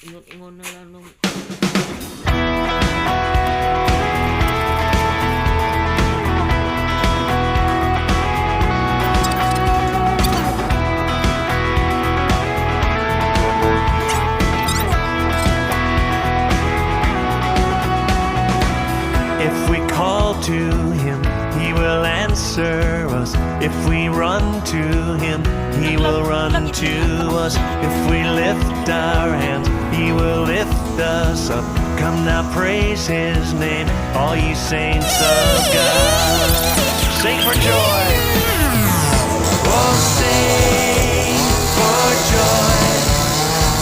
ingon-ingon na lang nung If we call to him, he will answer us. If we run to him, he will run to us. If we lift our hands, he will lift us up. Come now, praise his name, all ye saints of God. Sing for joy. Oh, sing for joy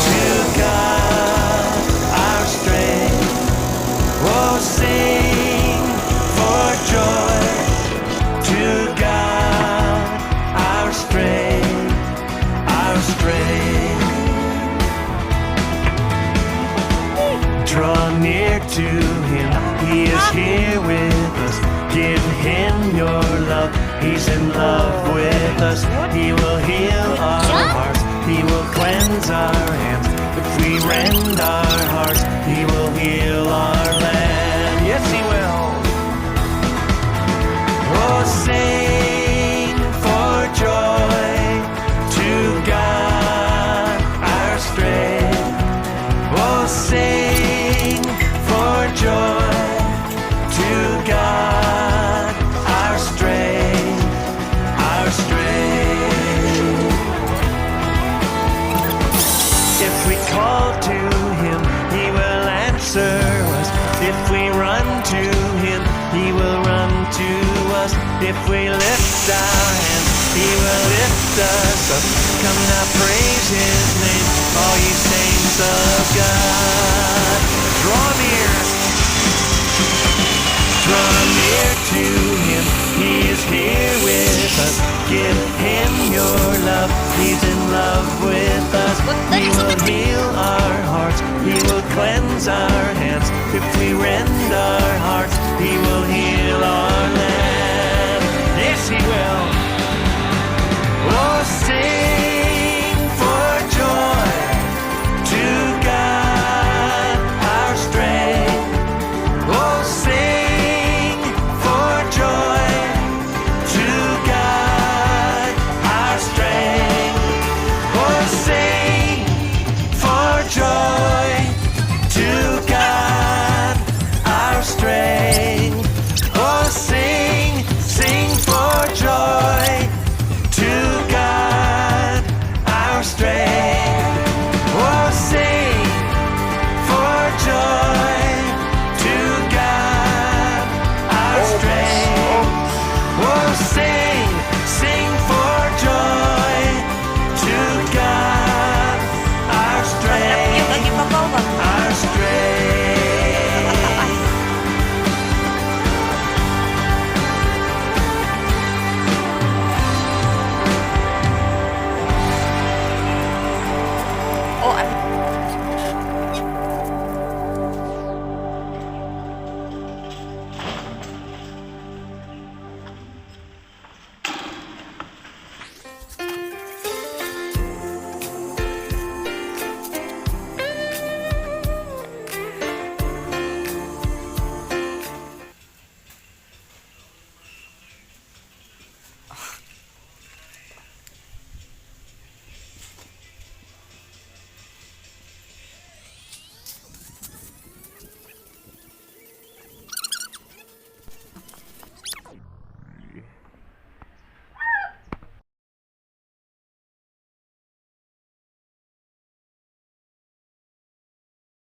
to God, our strength. Oh, sing for joy to God, our strength, our strength. Draw near to him, he is here with us. Give him your love, he's in love with us. He will heal our hearts, he will cleanse our hands. If we rend our hearts, he will heal our land. Yes, he will. Oh, sing for joy to God, our strength. Oh, sing for joy to God, our strength, our strength. If we call to him, he will answer us. If we run to him, he will run to us. If we lift our hands, he will lift us up. Come now, praise his name, all ye saints of God. Draw near to him, he is here with us. Give him your love, he's in love with us. He will heal our hearts, he will cleanse our hands. If we rend our hearts, he will heal